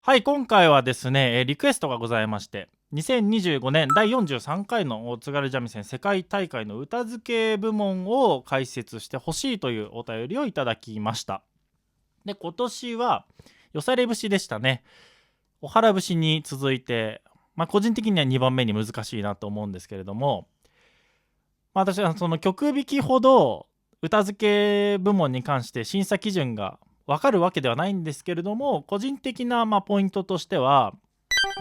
はい、今回はですね、リクエストがございまして、2025年第43回の津軽三味線世界大会の歌付け部門を解説してほしいというお便りをいただきました。で、今年はよされ節でしたね。お原節に続いて、個人的には2番目に難しいなと思うんですけれども、私はその曲弾きほど歌付け部門に関して審査基準が分かるわけではないんですけれども、個人的なポイントとしては、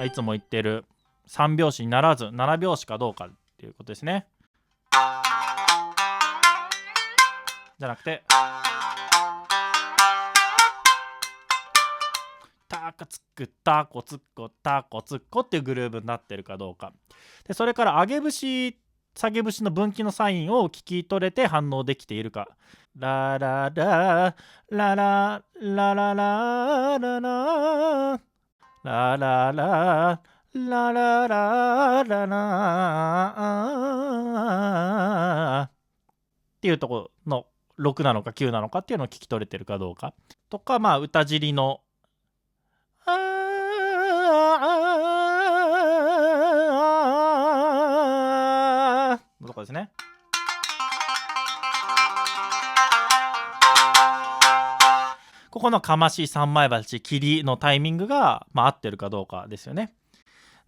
いつも言ってる3拍子にならず7拍子かどうかっていうことですね。じゃなくてタカツクタコツッコタコツッコっていうグルーブになってるかどうかで、それから上げ節下げ節の分岐のサインを聞き取れて反応できているか。ラララララララララララララララララララっていうところの6なのか9なのかっていうのを聞き取れてるかどうかとか、歌尻ののとこですね。ここのかまし三枚鉢切りのタイミングが、合ってるかどうかですよね。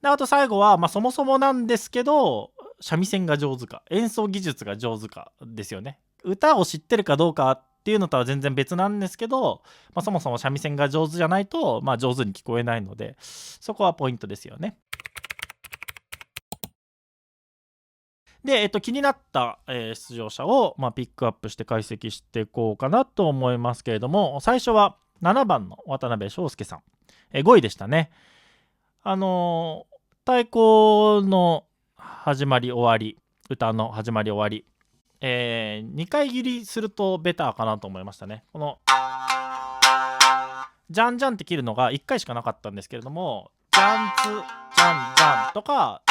であと最後は、そもそもなんですけど三味線が上手か演奏技術が上手かですよね。歌を知ってるかどうかっていうのとは全然別なんですけど、そもそも三味線が上手じゃないと、上手に聞こえないので、そこはポイントですよね。で、気になった、出場者を、ピックアップして解析していこうかなと思いますけれども、最初は7番の渡辺翔介さん、5位でしたね。太鼓の始まり終わり、歌の始まり終わり、2回切りするとベターかなと思いましたね。このジャンジャンって切るのが1回しかなかったんですけれども、ジャンツジャンジャンとか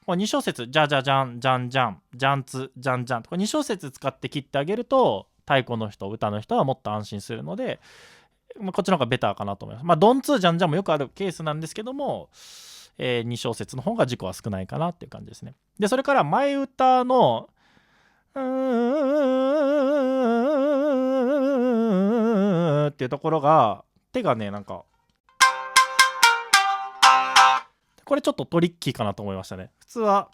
2小節ジャジャジャンジャンジャンジャンツジャンジャンとか2小節使って切ってあげると、太鼓の人歌の人はもっと安心するので、こっちの方がベターかなと思います。ドンツージャンジャンもよくあるケースなんですけども、2小節の方が事故は少ないかなっていう感じですね。でそれから前歌のっていうところが手がね、なんかこれちょっとトリッキーかなと思いましたね。普通は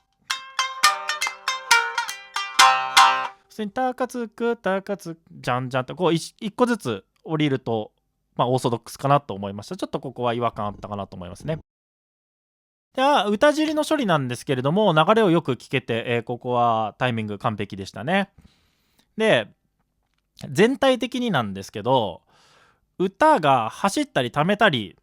普通にタカツクタカツジャンジャンってこう1個ずつ降りると、オーソドックスかなと思いました。ちょっとここは違和感あったかなと思いますね。では歌尻の処理なんですけれども、流れをよく聞けて、ここはタイミング完璧でしたね。で全体的になんですけど、歌が走ったり溜めたり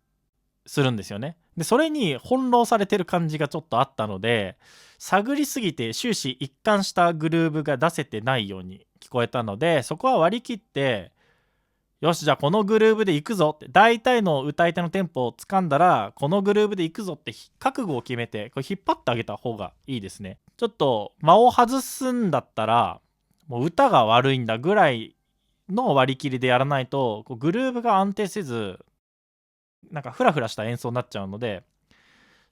するんですよね。でそれに翻弄されてる感じがちょっとあったので、探りすぎて終始一貫したグルーヴが出せてないように聞こえたので、そこは割り切って、よしじゃあこのグルーヴで行くぞって、大体の歌い手のテンポを掴んだらこのグルーヴで行くぞって覚悟を決めて、これ引っ張ってあげた方がいいですね。ちょっと間を外すんだったら、もう歌が悪いんだぐらいの割り切りでやらないと、こうグルーヴが安定せず、なんかフラフラした演奏になっちゃうので、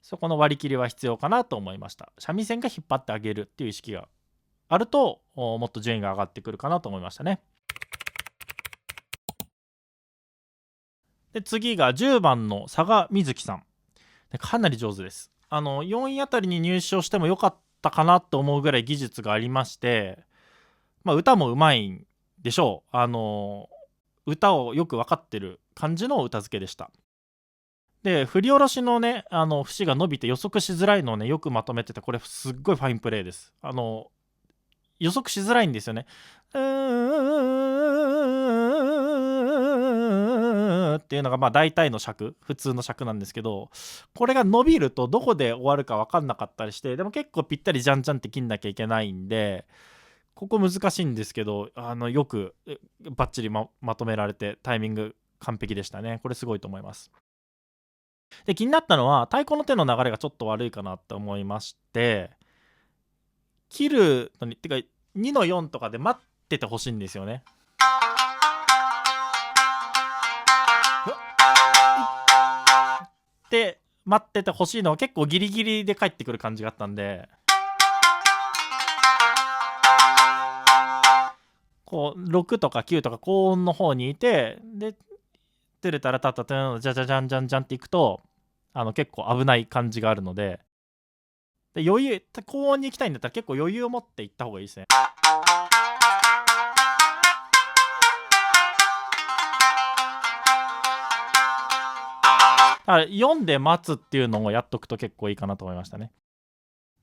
そこの割り切りは必要かなと思いました。三味線が引っ張ってあげるっていう意識があると、もっと順位が上がってくるかなと思いましたね。で次が10番の佐賀瑞希さん。かなり上手です。4位あたりに入賞してもよかったかなと思うぐらい技術がありまして、歌もうまいんでしょう。歌をよく分かってる感じの歌付けでした。で振り下ろしのね、節が伸びて予測しづらいのをね、よくまとめてて、これすっごいファインプレーです。予測しづらいんですよね。っていうのが大体の尺、普通の尺なんですけど、これが伸びるとどこで終わるか分かんなかったりして、でも結構ぴったりジャンジャンって切んなきゃいけないんで、ここ難しいんですけど、よくバッチリ まとめられてタイミング完璧でしたね。これすごいと思います。で気になったのは太鼓の手の流れがちょっと悪いかなって思いまして、切るのにてか2の4とかで待っててほしいんですよね。待っててほしいのは結構ギリギリで帰ってくる感じがあったんで、こう6とか9とか高音の方にいて、でてるたらたったたんじゃじゃじゃんじゃんじゃんっていくと結構危ない感じがあるので、余裕、高音に行きたいんだったら結構余裕を持って行った方がいいですね。だから読んで待つっていうのをやっとくと結構いいかなと思いましたね。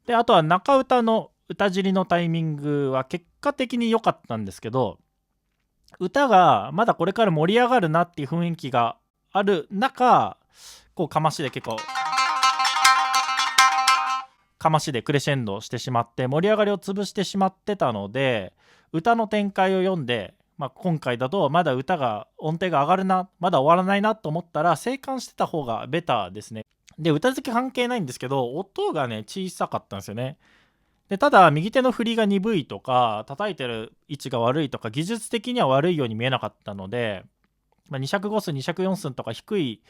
であとは中歌の歌尻のタイミングは結果的に良かったんですけど、歌がまだこれから盛り上がるなっていう雰囲気がある中、こうかましで結構かましでクレッシェンドしてしまって盛り上がりを潰してしまってたので、歌の展開を読んで、今回だとまだ歌が音程が上がるな、まだ終わらないなと思ったら静観してた方がベターですね。で歌付け関係ないんですけど、音がね小さかったんですよね。でただ右手の振りが鈍いとか叩いてる位置が悪いとか技術的には悪いように見えなかったので、2尺5寸2尺4寸とか低い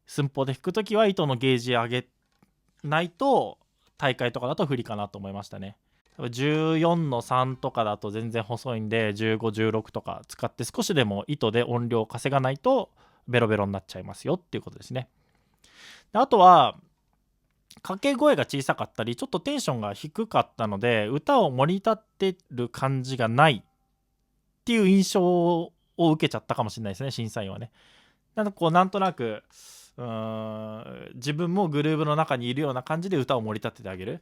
寸法で弾くときは糸のゲージ上げないと大会とかだと不利かなと思いましたね。14の3とかだと全然細いんで、15、16とか使って少しでも糸で音量を稼がないとベロベロになっちゃいますよっていうことですね。であとは掛け声が小さかったりちょっとテンションが低かったので、歌を盛り立てる感じがないっていう印象を受けちゃったかもしれないですね、審査員はね。なんとなく自分もグルーヴの中にいるような感じで歌を盛り立ててあげる。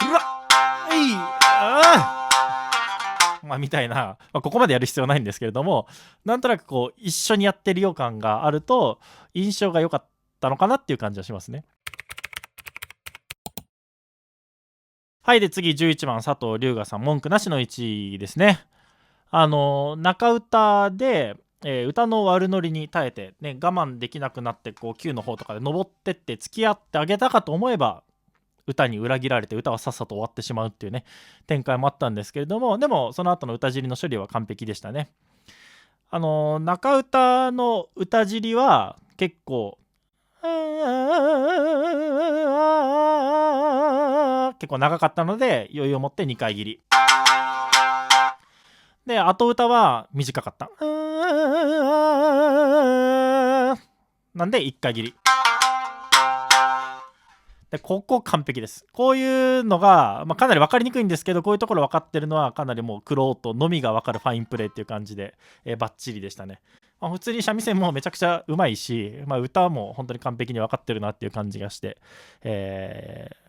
うわっみたいな、ここまでやる必要ないんですけれども、なんとなくこう一緒にやってるよ感があると印象が良かったのかなっていう感じはしますね。はい、で次11番佐藤龍河さん、文句なしの1位ですね。中歌で、歌の悪ノリに耐えて、ね、我慢できなくなってこう9の方とかで登ってって付き合ってあげたかと思えば歌に裏切られて歌はさっさと終わってしまうっていうね展開もあったんですけれども、でもその後の歌尻の処理は完璧でしたね。中歌の歌尻は結構結構長かったので余裕を持って2回切りで、後歌は短かったなんで1回切りで、ここ完璧です。こういうのが、かなり分かりにくいんですけど、こういうところ分かってるのはかなりもう玄人のみが分かるファインプレーっていう感じで、バッチリでしたね。普通に三味線もめちゃくちゃうまいし、歌も本当に完璧に分かってるなっていう感じがして、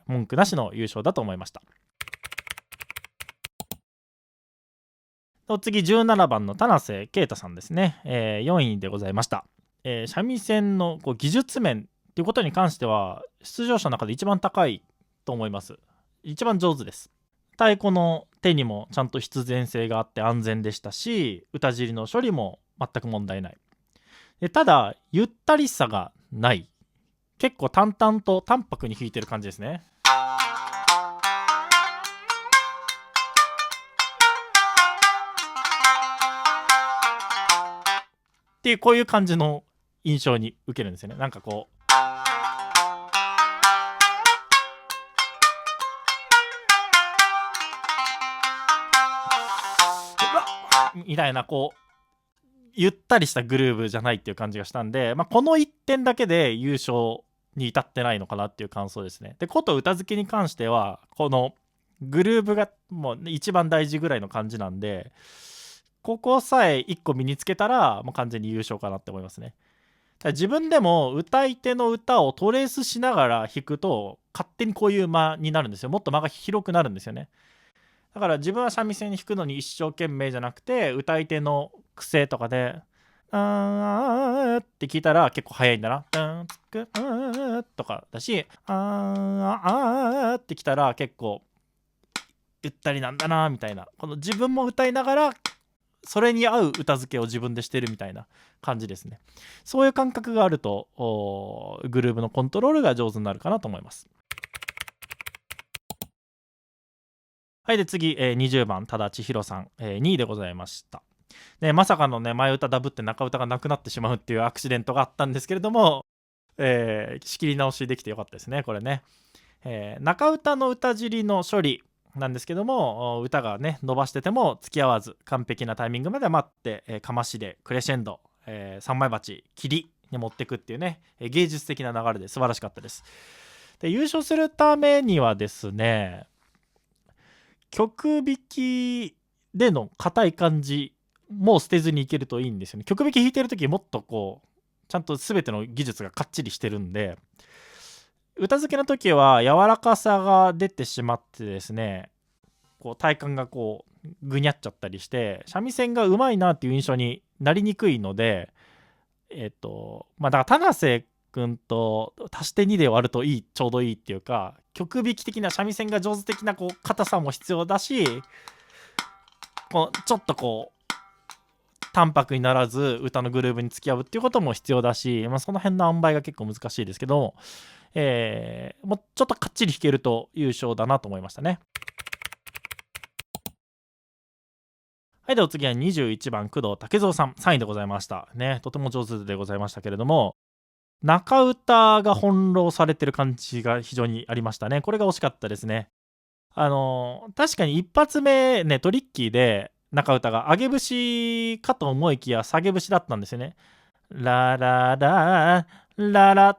文句なしの優勝だと思いました。次17番の田瀬啓太さんですね、4位でございました。三味線のこう技術面っていうことに関しては出場者の中で一番高いと思います。一番上手です。太鼓の手にもちゃんと必然性があって安全でしたし、歌尻の処理も全く問題ない。でただゆったりさがない。結構淡々と淡白に弾いてる感じですね。っていうこういう感じの印象に受けるんですよね。なんかこうみたいなこうゆったりしたグルーヴじゃないっていう感じがしたんで、この1点だけで優勝に至ってないのかなっていう感想ですね。でこと歌付けに関してはこのグルーヴがもう一番大事ぐらいの感じなんで、ここさえ1個身につけたらもう完全に優勝かなって思いますね。自分でも歌い手の歌をトレースしながら弾くと勝手にこういう間になるんですよ。もっと間が広くなるんですよね。だから自分は三味線に弾くのに一生懸命じゃなくて、歌い手の癖とかであーって聞いたら結構早いんだなとかだし、あーってきたら結構ゆったりなんだなみたいな、この自分も歌いながらそれに合う歌付けを自分でしてるみたいな感じですね。そういう感覚があるとグルーヴのコントロールが上手になるかなと思います。はい、で次、20番多田千尋さん、2位でございました。でまさかのね前歌ダブって中歌がなくなってしまうっていうアクシデントがあったんですけれども、仕切り直しできてよかったですねこれね。中歌の歌尻の処理なんですけども、歌がね伸ばしてても付き合わず完璧なタイミングまで待って、かましでクレッシェンド、三枚鉢切りに持っていくっていうね、芸術的な流れで素晴らしかったです。で優勝するためにはですね、曲弾きでの硬い感じもう捨てずにいけるといいんですよね。曲弾き弾いてる時もっとこうちゃんと全ての技術がかっちりしてるんで、歌付けの時は柔らかさが出てしまってですね、こう体幹がこうぐにゃっちゃったりして三味線がうまいなっていう印象になりにくいので、だから田瀬君と足して2で割るといい、ちょうどいいっていうか、曲弾き的な三味線が上手的なこう硬さも必要だし、こうちょっとこう淡白にならず歌のグルーヴに付き合うっていうことも必要だし、その辺の塩梅が結構難しいですけど、もうちょっとかっちり弾けると優勝だなと思いましたね。はい、では次は21番工藤武蔵さん3位でございましたね。とても上手でございましたけれども、中歌が翻弄されてる感じが非常にありましたね。これが惜しかったですね。確かに一発目ねトリッキーで中歌が上げ節かと思いきや下げ節だったんですよね。ラララララ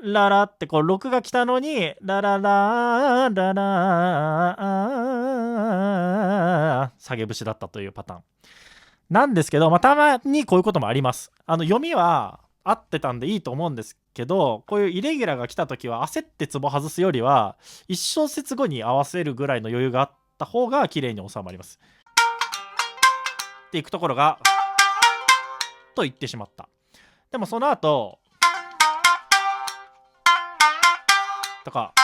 ララってこう6が来たのにラララララ下げ節だったというパターンなんですけど、たまにこういうこともあります。読みは合ってたんでいいと思うんですけど、こういうイレギュラーが来た時は焦ってツボ外すよりは1小節後に合わせるぐらいの余裕があった方が綺麗に収まります。っていくところがと言ってしまった。でもその後とか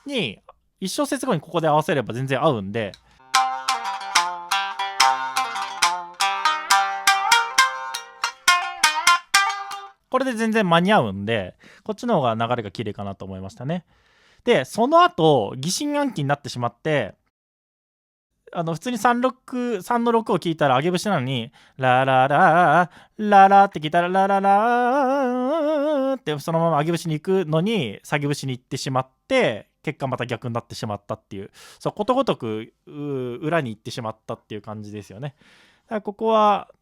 に1小節後にここで合わせれば全然合うんで、これで全然間に合うんで、こっちの方が流れが綺麗かなと思いましたね。でその後疑心暗鬼になってしまって、普通に3の6を聞いたら上げ節なのにラララララって聞いたらラララってそのまま上げ節に行くのに下げ節に行ってしまって、結果また逆になってしまったっていう、そうことごとく裏に行ってしまったっていう感じですよね。だからここは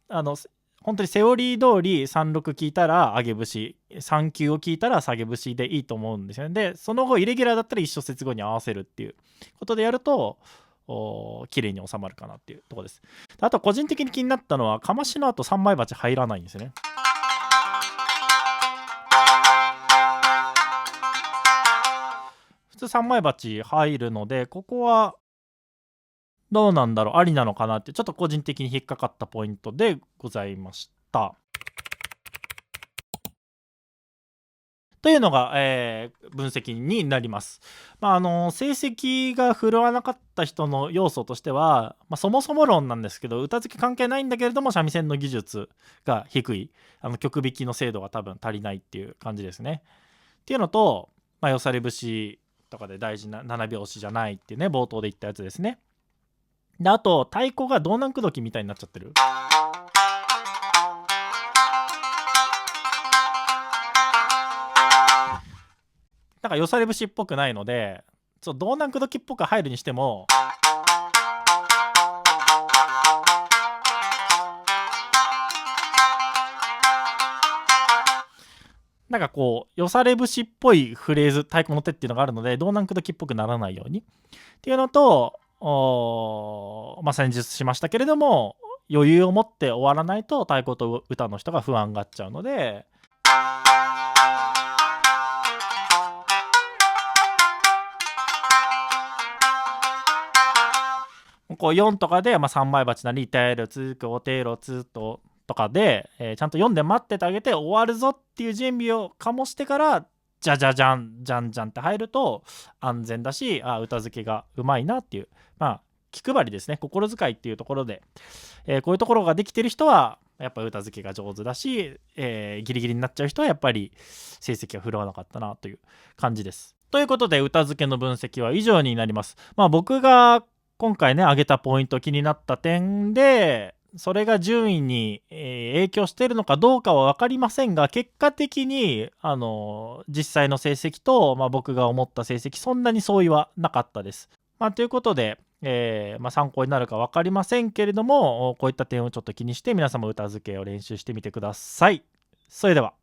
本当にセオリー通り36聞いたら上げ節、39を聞いたら下げ節でいいと思うんですよね。でその後イレギュラーだったら1小節後に合わせるっていうことでやると綺麗に収まるかなっていうところです。あと個人的に気になったのはかましの後3枚鉢入らないんですよね。普通3枚鉢入るので、ここはどうなんだろう、ありなのかなってちょっと個人的に引っかかったポイントでございました。というのが、分析になります。成績が振るわなかった人の要素としては、そもそも論なんですけど、歌付け関係ないんだけれども三味線の技術が低い、曲弾きの精度が多分足りないっていう感じですね。っていうのと、よされ節とかで大事な7拍子じゃないっていうね、冒頭で言ったやつですね。であと太鼓が道南口説きみたいになっちゃってる。なんかよされ節っぽくないので、道南口説きっぽく入るにしてもなんかこうよされ節っぽいフレーズ、太鼓の手っていうのがあるので道南口説きっぽくならないようにっていうのと、先日しましたけれども、余裕を持って終わらないと太鼓と歌の人が不安がっちゃうので、こう4とかで3枚鉢なりてるつくおてろつととかで、ちゃんと読んで待っててあげて終わるぞっていう準備を醸してからじゃじゃじゃんじゃんじゃんって入ると安全だし、歌付けがうまいなっていう、気配りですね、心遣いっていうところで、こういうところができてる人はやっぱ歌付けが上手だし、ギリギリになっちゃう人はやっぱり成績が振るわなかったなという感じです。ということで歌付けの分析は以上になります。僕が今回ね挙げたポイント気になった点でそれが順位に、影響しているのかどうかは分かりませんが、結果的に実際の成績と、僕が思った成績そんなに相違はなかったです。ということで、参考になるか分かりませんけれども、こういった点をちょっと気にして皆様歌付けを練習してみてください。それでは。